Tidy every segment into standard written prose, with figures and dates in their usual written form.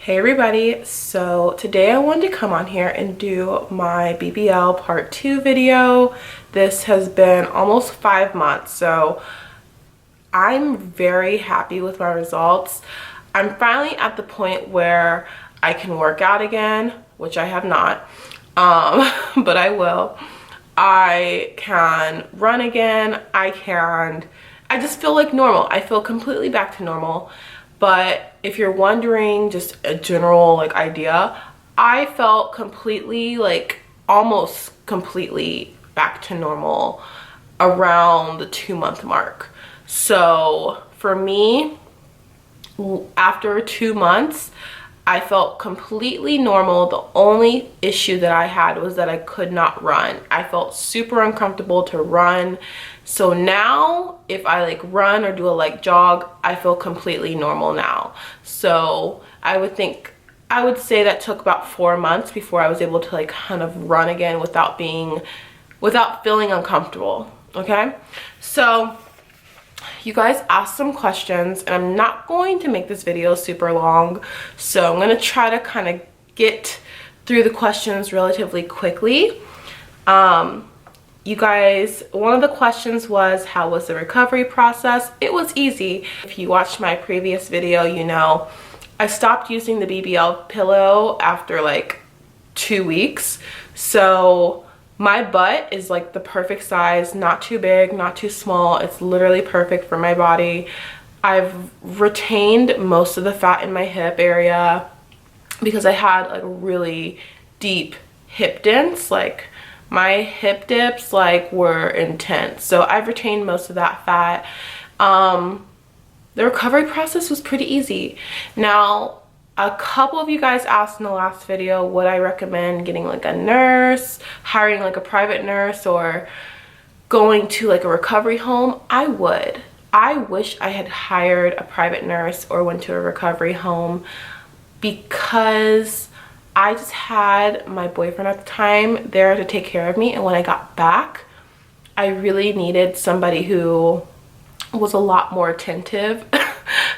Hey everybody, so today I wanted to come on here and do my BBL part 2 video. This has been almost 5 months, so I'm very happy with my results. I'm finally at the point where I can work out again, which I have not, but I will. I can run again, I just feel like normal. I feel completely back to normal. But if you're wondering just a general idea, I felt completely almost completely back to normal around the 2-month mark. So for me, after 2 months, I felt completely normal. The only issue that I had was that I could not run. I felt super uncomfortable to run. So now if I run or do a light jog, I feel completely normal now. So I would say that took about 4 months before I was able to kind of run again without feeling uncomfortable. Okay, so you guys asked some questions, and I'm not going to make this video super long, so I'm going to try to kind of get through the questions relatively quickly. You guys, one of the questions was, how was the recovery process? It was easy. If you watched my previous video, you know I stopped using the BBL pillow after 2 weeks. So my butt is the perfect size, not too big, not too small. It's literally perfect for my body. I've retained most of the fat in my hip area because I had really deep hip dents. My hip dips were intense, so I've retained most of that fat. The recovery process was pretty easy. Now, a couple of you guys asked in the last video, would I recommend getting a nurse, hiring a private nurse, or going to a recovery home? I would. I wish I had hired a private nurse or went to a recovery home, because I just had my boyfriend at the time there to take care of me, and when I got back, I really needed somebody who was a lot more attentive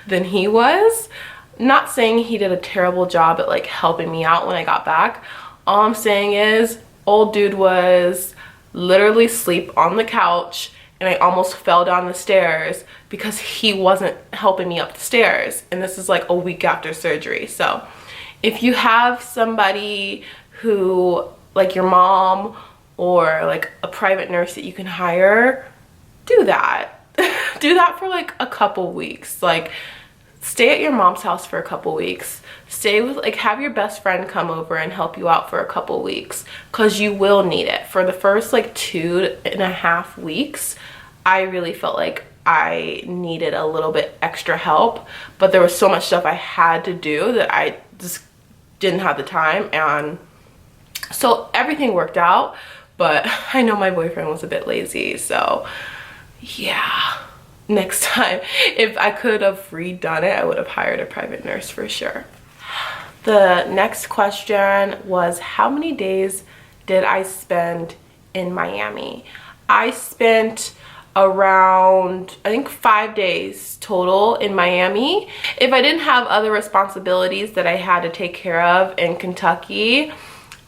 than he was. Not saying he did a terrible job at helping me out when I got back. All I'm saying is, old dude was literally asleep on the couch, and I almost fell down the stairs because he wasn't helping me up the stairs, and this is a week after surgery. So if you have somebody who, your mom or a private nurse that you can hire, do that. Do that for a couple weeks. Stay at your mom's house for a couple weeks. Stay with, have your best friend come over and help you out for a couple weeks, because you will need it. For the first 2.5 weeks, I really felt I needed a little bit extra help, but there was so much stuff I had to do that I just didn't have the time, and so everything worked out. But I know my boyfriend was a bit lazy, so yeah, next time, if I could have redone it, I would have hired a private nurse for sure. The next question was, how many days did I spend in Miami? I spent around, I think, 5 days total in Miami. If I didn't have other responsibilities that I had to take care of in Kentucky,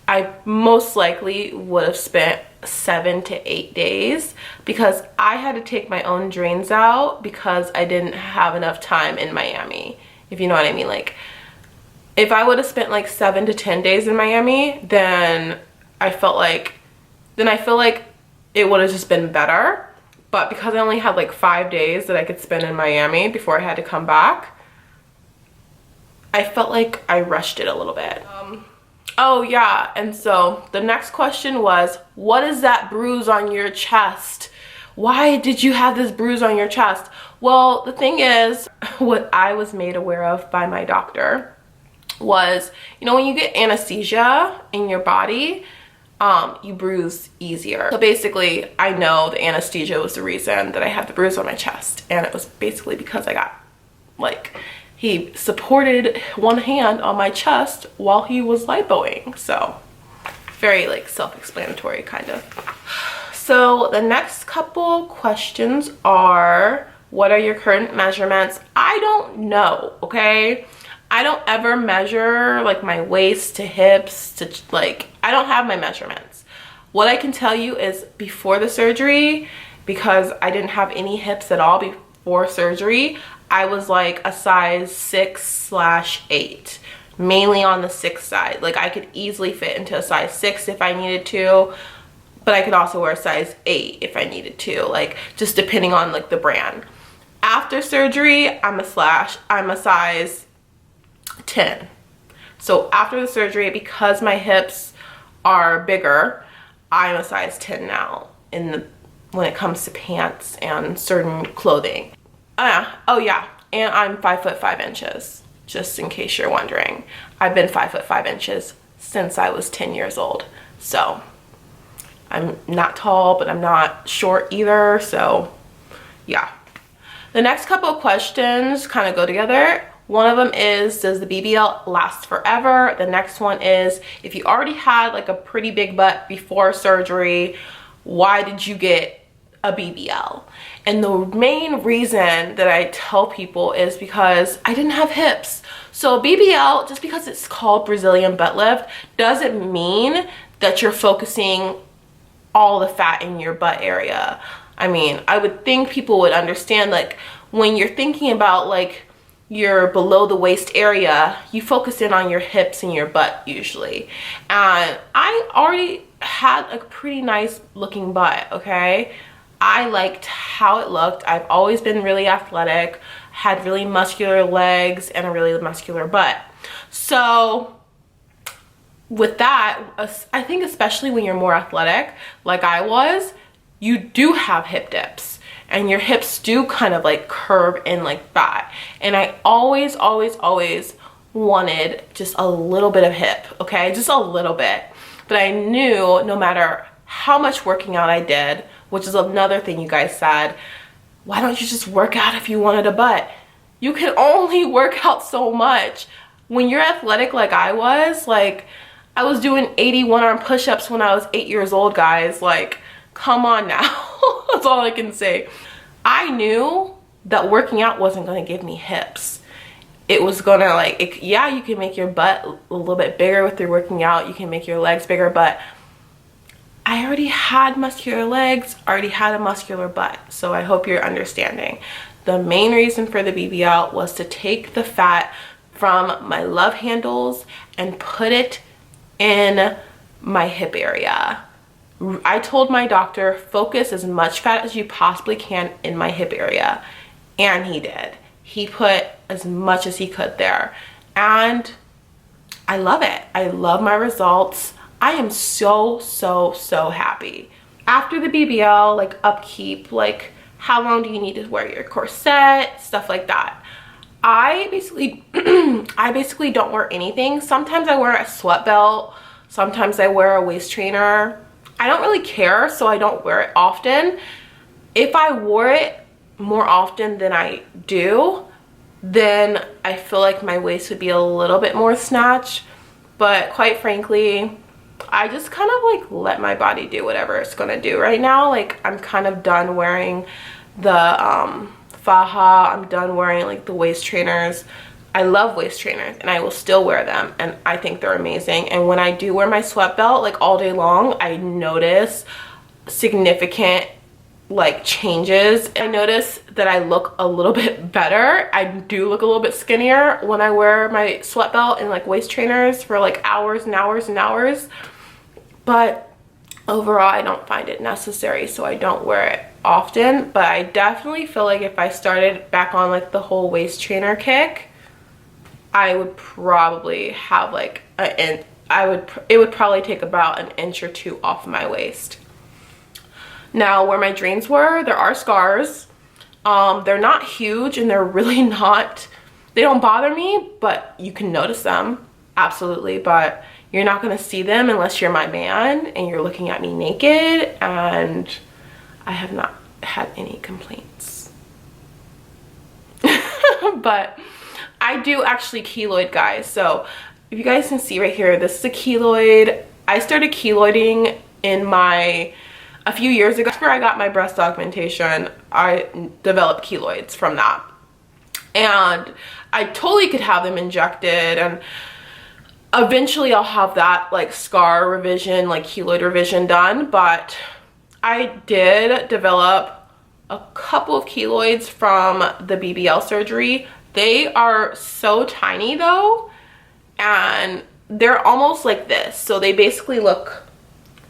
I most likely would have spent 7 to 8 days, because I had to take my own drains out because I didn't have enough time in Miami, if you know what I mean. If I would have spent 7 to 10 days in Miami, then I feel like it would have just been better. But because I only had 5 days that I could spend in Miami before I had to come back, I felt like I rushed it a little bit. Oh yeah, and so the next question was, what is that bruise on your chest? Why did you have this bruise on your chest? Well, the thing is, what I was made aware of by my doctor was, when you get anesthesia in your body, you bruise easier. So basically, I know the anesthesia was the reason that I had the bruise on my chest, and it was basically because I got he supported one hand on my chest while he was lipoing. So very self-explanatory kind of. So the next couple questions are, what are your current measurements? I don't know, okay? I don't ever measure like my waist to hips to like, I don't have my measurements. What I can tell you is before the surgery, because I didn't have any hips at all before surgery, I was like a size 6/8, mainly on the 6 side. Like I could easily fit into a size 6 if I needed to, but I could also wear a size 8 if I needed to, like just depending on like the brand. After surgery, I'm a size 10. So after the surgery, because my hips are bigger, I'm a size 10 now when it comes to pants and certain clothing. Oh yeah, and I'm 5'5", just in case you're wondering. I've been 5'5" since I was 10 years old. So I'm not tall, but I'm not short either, so yeah. The next couple of questions kind of go together. One of them is, does the BBL last forever? The next one is, if you already had like a pretty big butt before surgery, why did you get a BBL? And the main reason that I tell people is because I didn't have hips. So BBL, just because it's called Brazilian butt lift, doesn't mean that you're focusing all the fat in your butt area. I mean, I would think people would understand, like when you're thinking about like your below the waist area, you focus in on your hips and your butt usually. And I already had a pretty nice looking butt, okay? I liked how it looked. I've always been really athletic, had really muscular legs and a really muscular butt. So with that, I think especially when you're more athletic like I was, you do have hip dips and your hips do kind of like curve in like that. And I always wanted just a little bit of hip, okay? Just a little bit. But I knew no matter how much working out I did, which is another thing you guys said, why don't you just work out if you wanted a butt? You can only work out so much. When you're athletic like I was, like I was doing 81 arm push-ups when I was 8 years old, guys. Like, come on now. That's all I can say. I knew that working out wasn't going to give me hips. It was going to like, yeah, you can make your butt a little bit bigger with your working out. You can make your legs bigger, but I already had muscular legs, already had a muscular butt. So I hope you're understanding. The main reason for the BBL was to take the fat from my love handles and put it in my hip area. I told my doctor, focus as much fat as you possibly can in my hip area. And he did. He put as much as he could there. And I love it. I love my results. I am so happy. After the BBL, like upkeep, like how long do you need to wear your corset, stuff like that. I basically don't wear anything. Sometimes I wear a sweat belt. Sometimes I wear a waist trainer. I don't really care, so I don't wear it often. If I wore it more often than I do, then I feel like my waist would be a little bit more snatched. But quite frankly, I just kind of like let my body do whatever it's gonna do right now. Like I'm kind of done wearing the faja. I'm done wearing like the waist trainers. I love waist trainers and I will still wear them and I think they're amazing. And when I do wear my sweat belt like all day long, I notice significant like changes. I notice that I look a little bit better. I do look a little bit skinnier when I wear my sweat belt and like waist trainers for like hours and hours and hours. But overall, I don't find it necessary, so I don't wear it often. But I definitely feel like if I started back on like the whole waist trainer kick, I would probably have like it would probably take about an inch or two off my waist. Now, where my drains were, there are scars. They're not huge and they're really not, they don't bother me, but you can notice them, absolutely. But you're not gonna see them unless you're my man and you're looking at me naked, and I have not had any complaints. But I do actually keloid, guys. So if you guys can see right here, this is a keloid. I started keloiding a few years ago. After I got my breast augmentation, I developed keloids from that. and I totally could have them injected, and eventually I'll have that like scar revision, like keloid revision done. But I did develop a couple of keloids from the BBL surgery. They are so tiny though, and they're almost like this. So they basically look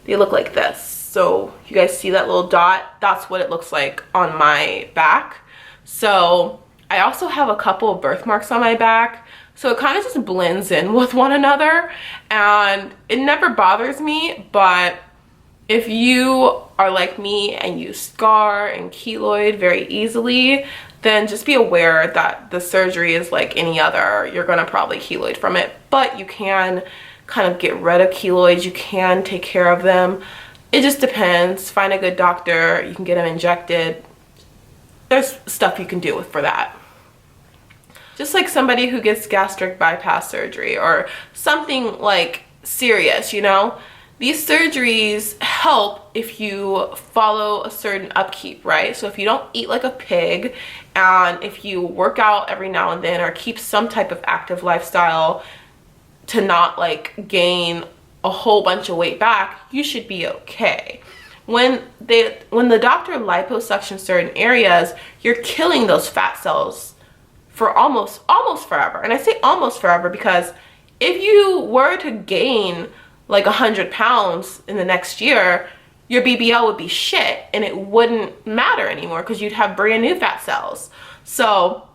like this. So you guys see that little dot? That's what it looks like on my back. So I also have a couple of birthmarks on my back. So it kind of just blends in with one another, and it never bothers me. But if you are like me and you scar and keloid very easily, then just be aware that the surgery is like any other. You're gonna probably keloid from it, but you can kind of get rid of keloids. You can take care of them. It just depends. Find a good doctor. You can get them injected. There's stuff you can do for that. Just like somebody who gets gastric bypass surgery or something like serious, you know? These surgeries help if you follow a certain upkeep, right? So if you don't eat like a pig, and if you work out every now and then or keep some type of active lifestyle to not like gain a whole bunch of weight back, you should be okay. When the doctor liposuctions certain areas, you're killing those fat cells for almost forever. And I say almost forever because if you were to gain like 100 pounds in the next year, your BBL would be shit and it wouldn't matter anymore because you'd have brand new fat cells. So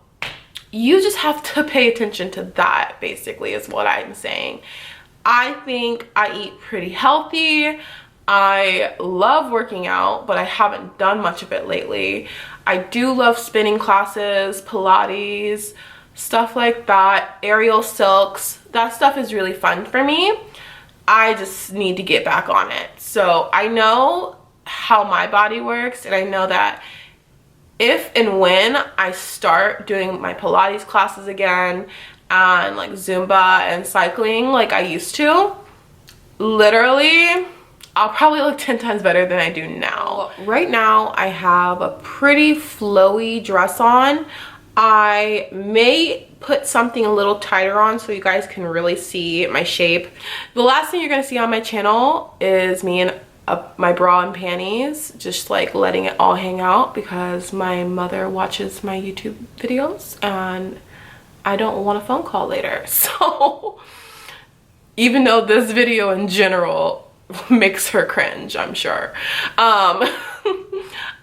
you just have to pay attention to that, basically, is what I'm saying. I think I eat pretty healthy. I love working out, but I haven't done much of it lately. I do love spinning classes, Pilates, stuff like that, aerial silks. That stuff is really fun for me. I just need to get back on it. So I know how my body works, and I know that if and when I start doing my Pilates classes again and like Zumba and cycling like I used to, literally I'll probably look 10 times better than I do now. Right now I have a pretty flowy dress on. I may put something a little tighter on so you guys can really see my shape. The last thing you're gonna see on my channel is me in my bra and panties, just like letting it all hang out because my mother watches my YouTube videos and I don't want a phone call later. So even though this video in general makes her cringe, I'm sure, I'm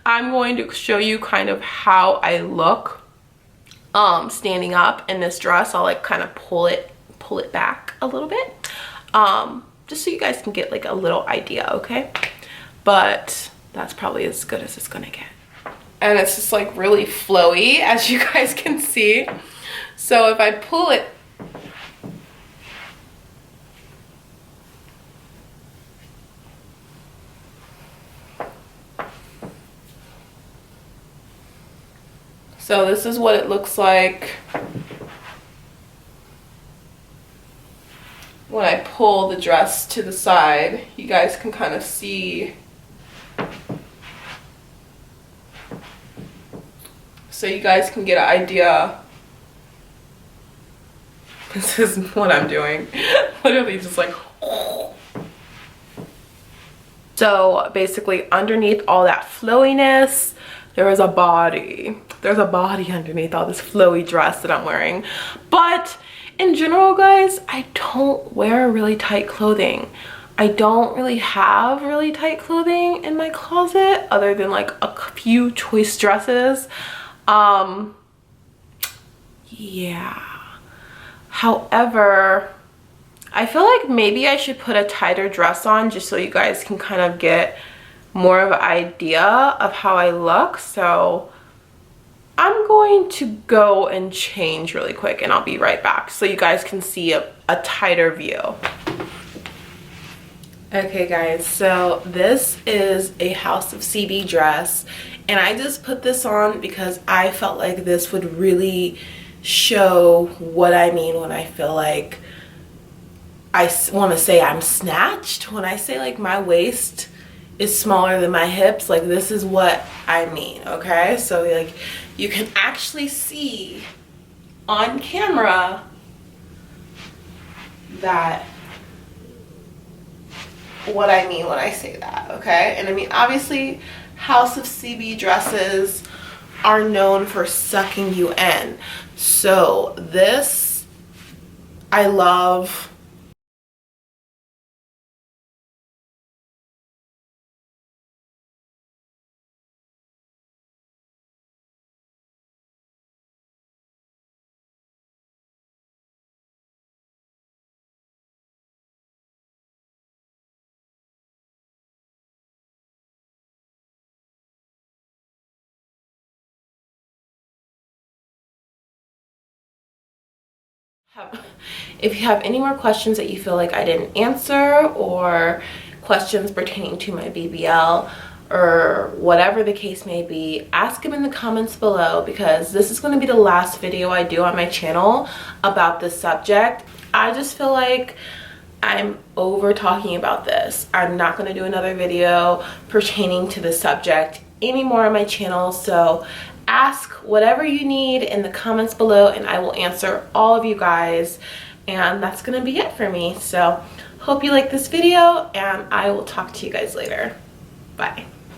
going to show you kind of how I look standing up in this dress. I'll like kind of pull it back a little bit, just so you guys can get like a little idea, okay? But that's probably as good as it's gonna get. And it's just like really flowy, as you guys can see. So if I pull it, so this is what it looks like when I pull the dress to the side. You guys can kind of see. So you guys can get an idea. This is what I'm doing. Literally just like. So basically underneath all that flowiness, there is a body. There's a body underneath all this flowy dress that I'm wearing. But in general, guys, I don't wear really tight clothing. I don't really have really tight clothing in my closet other than like a few choice dresses. Yeah. However, I feel like maybe I should put a tighter dress on just so you guys can kind of get more of an idea of how I look. So I'm going to go and change really quick and I'll be right back so you guys can see a tighter view. Okay guys, so this is a House of CB dress and I just put this on because I felt like this would really show what I mean when I feel like I want to say I'm snatched. When I say like my waist is smaller than my hips, like this is what I mean, okay? So like you can actually see on camera that what I mean when I say that, okay? And I mean, obviously, House of CB dresses are known for sucking you in. So this, I love. If you have any more questions that you feel like I didn't answer, or questions pertaining to my BBL, or whatever the case may be, ask them in the comments below, because this is going to be the last video I do on my channel about this subject. I just feel like I'm over talking about this. I'm not going to do another video pertaining to this subject anymore on my channel, so ask whatever you need in the comments below and I will answer all of you guys. And that's gonna be it for me. So hope you like this video and I will talk to you guys later. Bye.